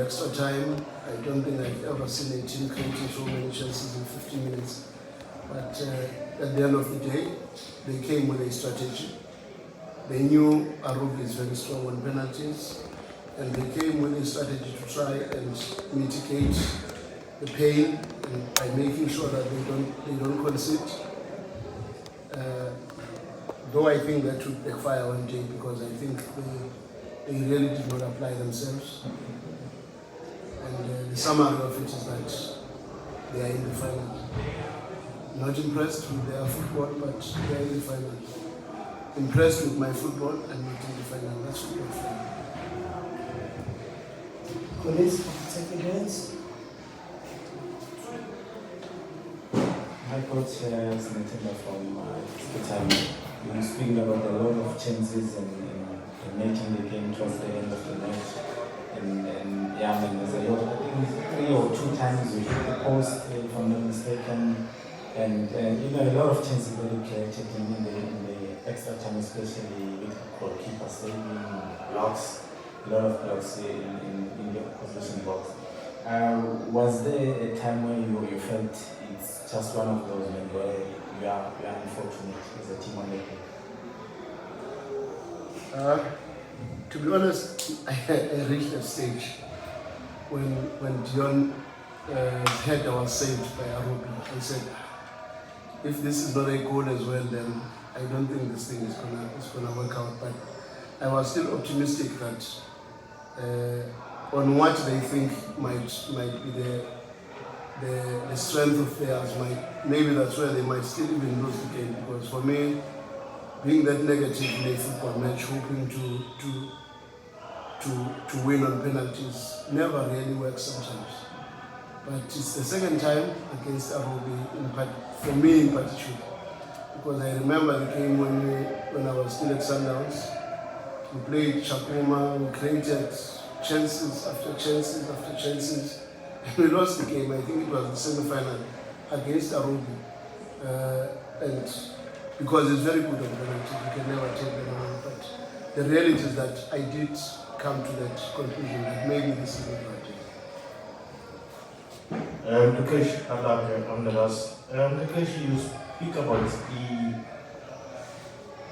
the extra time. I don't think I've ever seen a team creating so many chances in 15 minutes. But at the end of the day, they came with a strategy. They knew Arubi is very strong on penalties, and they came with a strategy to try and mitigate the pain and by making sure that they don't concede. Though I think that would backfire one day because I think they really did not apply themselves. And the summary of it is that they are in the final. Not impressed with their football, but they are in the final. Impressed with my football and not in the final. That's football for me. Colleagues, take your hands. Hi coach, it's Manqoba from Penalties. You were speaking about a lot of chances and making the game towards the end of the match. And yeah, I mean, there's a lot, I think 3 or 2 times we hit the post, if I'm not mistaken. And you know, a lot of chances that we created in the extra time, especially with the goalkeeper saving blocks, a lot of blocks in the opposition box. Was there a time when you felt it's just one of those men where we are unfortunate as a team on the pitch? To be honest, I reached a stage when Dion head was saved by Arubi. I said, if this is not a goal as well, then I don't think this thing is gonna work out. But I was still optimistic that on what they think might be the strength of theirs, maybe that's where they might still even lose the game. Because for me, being that negative in a football match, hoping to win on penalties never really works sometimes. But it's the second time against Arubi, for me in particular, because I remember the game when I was still at Sundowns. We played Chakuma, we created chances after chances after chances, and we lost the game. I think it was the semi-final against Arubi, and because it's very good on penalties, you can never take them away. But the reality is that I did come to that conclusion that maybe this is not right. Dukesh, I'm the last. Dukesh, you speak about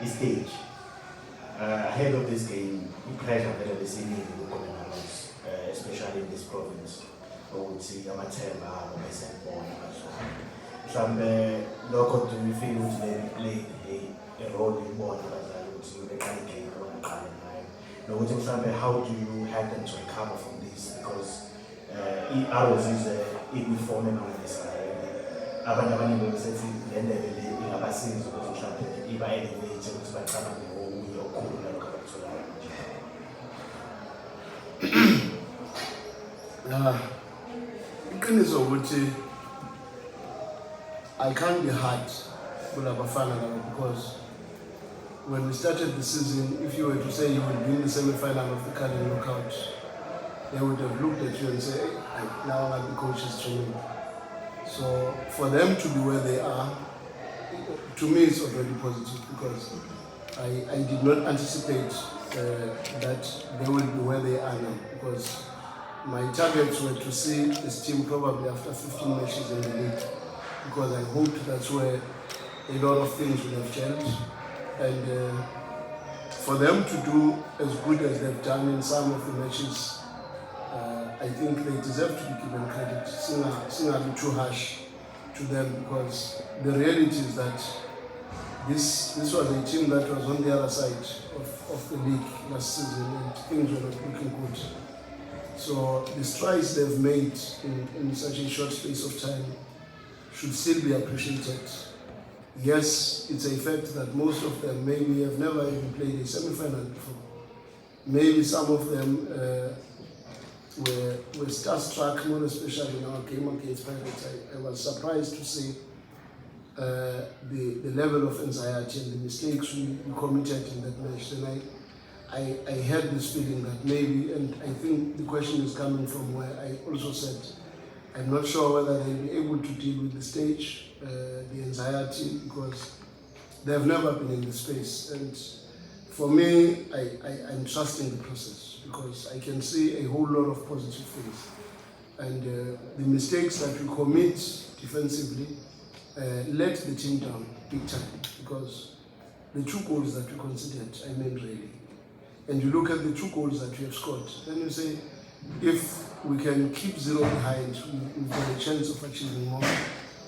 the stage. Ahead of this game, the pressure that is in the commandos, especially in this province. I would say Yamatemba, Mesenbon, and so on. Some local do you feel which they play a role in one as I would say, they can't get on the calendar. How do you help them to recover from this? Because ours is equal forming on this side. Abanye besithi le level ingabasiza ukuthi mhlawumbe iba elevate ukuthi baqhamuke ngokuya okukhulu lokho abakutholayo. Iqiniso ukuthi I can't be hard kulabafana laba because when we started the season, if you were to say you would win the semi-final of the Gallants knockout, they would have looked at you and say, hey, now I'm the coach's training. So for them to be where they are, to me it's already positive because I did not anticipate that they will be where they are now, because my targets were to see this team probably after 15 matches in the league, because I hoped that's where a lot of things would have changed. And for them to do as good as they've done in some of the matches, I think they deserve to be given credit. Singabi too harsh to them, because the reality is that this was a team that was on the other side of the league last season and things were not looking good. So the strides they've made in such a short space of time should still be appreciated. Yes, it's a fact that most of them maybe have never even played a semi-final before. Maybe some of them were starstruck, more especially in our game against Pirates. I was surprised to see the level of anxiety and the mistakes we committed in that match. And I had this feeling that maybe, and I think the question is coming from where I also said, I'm not sure whether they'll be able to deal with the stage, the anxiety, because they've never been in the space. And for me, I'm trusting the process because I can see a whole lot of positive things. And the mistakes that we commit defensively let the team down big time because the 2 goals that we considered, I mean really. And you look at the 2 goals that we have scored, then you say, if we can keep 0 behind, we've got a chance of achieving more.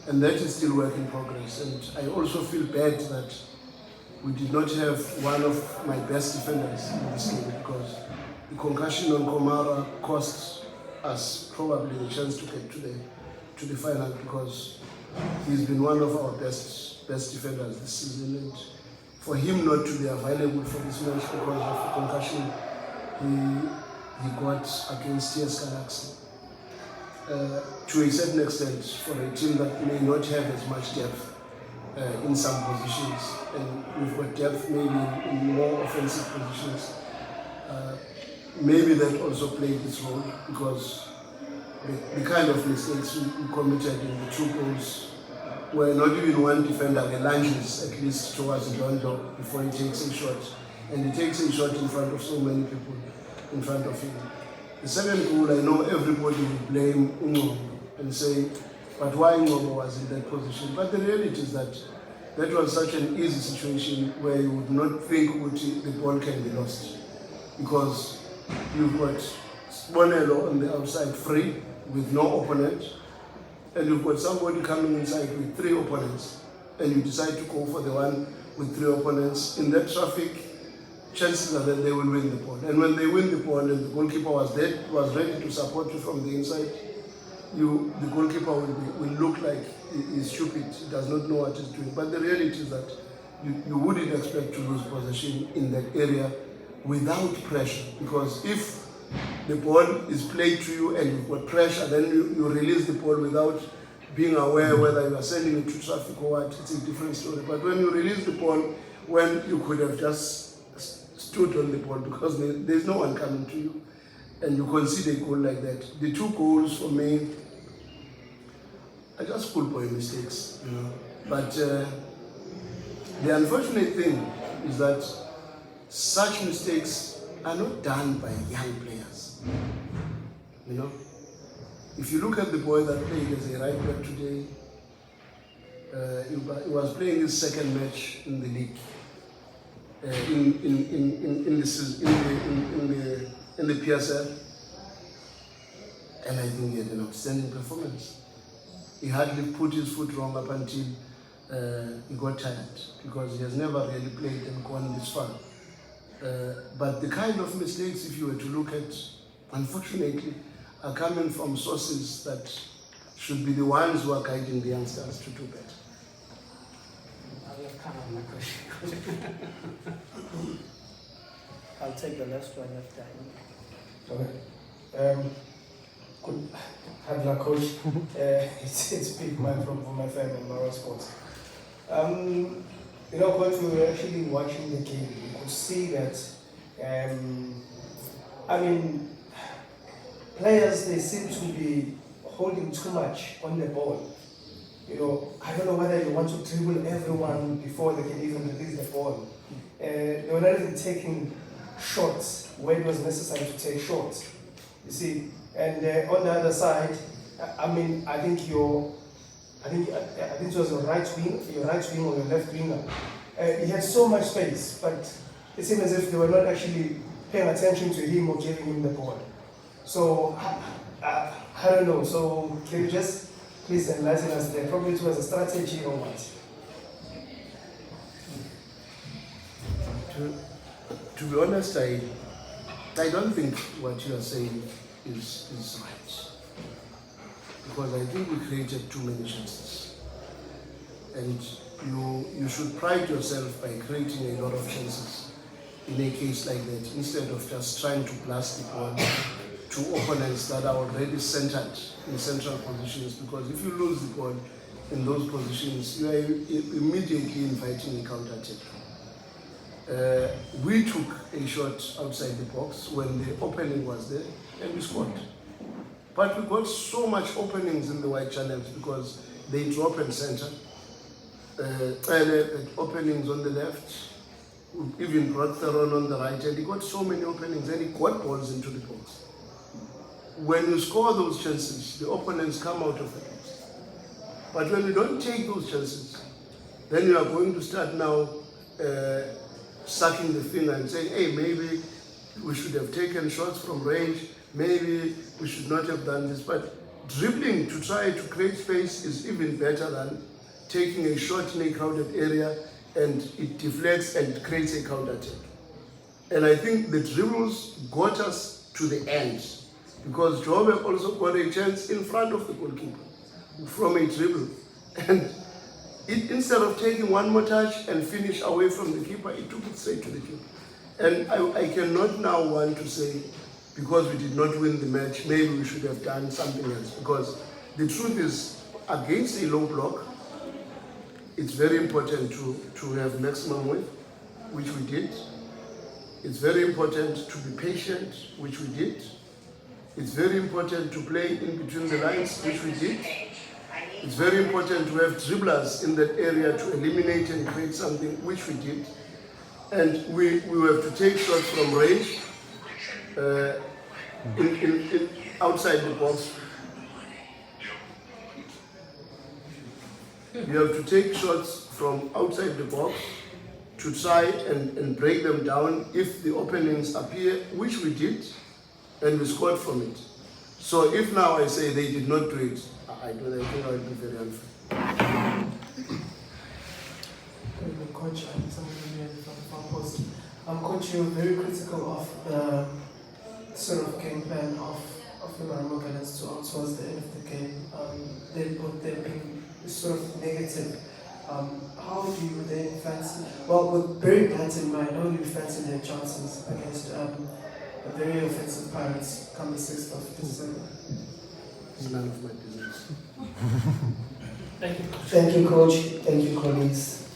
And that is still work in progress. And I also feel bad that we did not have one of my best defenders in this game because the concussion on Komara cost us probably the chance to get to the final because he's been one of our best defenders this season. And for him not to be available for this match because of the concussion he got against Gallants. To a certain extent, for a team that may not have as much depth in some positions, and we've got depth maybe in more offensive positions, maybe that also played its role because the kind of mistakes we committed in the 2 goals were not even one defender, the lunges at least towards the window before he takes a shot. And he takes a shot in front of so many people in front of him. The 2nd goal, I know everybody will blame Manqoba and say, but why Manqoba was in that position? But the reality is that that was such an easy situation where you would not think the ball can be lost. Because you've got Bonello on the outside free with no opponent, and you've got somebody coming inside with 3 opponents, and you decide to go for the one with 3 opponents. In that traffic, chances are that they will win the ball. And when they win the ball and the goalkeeper was ready to support you from the inside, the goalkeeper will look like he's stupid, he does not know what he's doing. But the reality is that you wouldn't expect to lose possession in that area without pressure, because if the ball is played to you and you've got pressure, then you release the ball without being aware whether you are sending it to traffic or what, it's a different story. But when you release the ball, when you could have just stood on the ball because there's no one coming to you, and you concede a goal like that. The 2 goals for me are just schoolboy mistakes, you know. But the unfortunate thing is that such mistakes are not done by young players, you know. If you look at the boy that played as a right back today, he was playing his 2nd match in the league, in the PSL, and I think he had an outstanding performance. He hardly put his foot wrong up until he got tired, because he has never really played and gone this far. But the kind of mistakes, if you were to look at, unfortunately, are coming from sources that should be the ones who are guiding the youngsters to do better. I'll take the last one after. Okay. Good. Hard luck, coach. It's big man from my family in Mara Sports. You know, coach, we were actually watching the game. We could see that, I mean, players, they seem to be holding too much on the ball. You know, I don't know whether you want to dribble everyone before they can even release the ball. They were not even taking shots where it was necessary to take shots. You see, and on the other side, I mean, I think it was your right wing or your left winger. He had so much space, but it seemed as if they were not actually paying attention to him or giving him the ball. So I don't know. So can you just please enlighten us there? Probably it was a strategy or what? To be honest, I don't think what you are saying is right. Because I think we created too many chances. And you should pride yourself by creating a lot of chances in a case like that, instead of just trying to blast the ball to opponents that are already centered in central positions. Because if you lose the ball in those positions, you are immediately inviting a counter-attack. We took a shot outside the box when the opening was there, and we scored. But we got so much openings in the wide channels because they drop and center. Openings on the left, We even brought Theron on the right, and he got so many openings, and he got balls into the box. When you score those chances, the opponents come out of the box. But when you don't take those chances, then you are going to start now sucking the finger and saying, hey, maybe we should have taken shots from range, maybe we should not have done this. But dribbling to try to create space is even better than taking a shot in a crowded area and it deflects and creates a counter attack. And I think the dribbles got us to the end because Jobe also got a chance in front of the goalkeeper from a dribble. And instead of taking one more touch and finish away from the keeper, it took it straight to the keeper. And I cannot now want to say, because we did not win the match, maybe we should have done something else. Because the truth is, against a low block, it's very important to have maximum width, which we did. It's very important to be patient, which we did. It's very important to play in between the lines, which we did. It's very important to have dribblers in that area to eliminate and create something, which we did. And we have to take shots from range outside the box. You have to take shots from outside the box to try and break them down if the openings appear, which we did, and we scored from it. So if now I say they did not do it, I think I would be very unfair. Coach, I'm someone from Post. Coach, you're very critical of the sort of game plan of the Gallants towards the end of the game. They've been sort of negative. How do you then fancy, well, with bearing that in mind, how do you fancy their chances against a very offensive Pirates come the 6th of December? It's none of my business. Thank you. Thank you, Coach. Thank you, colleagues.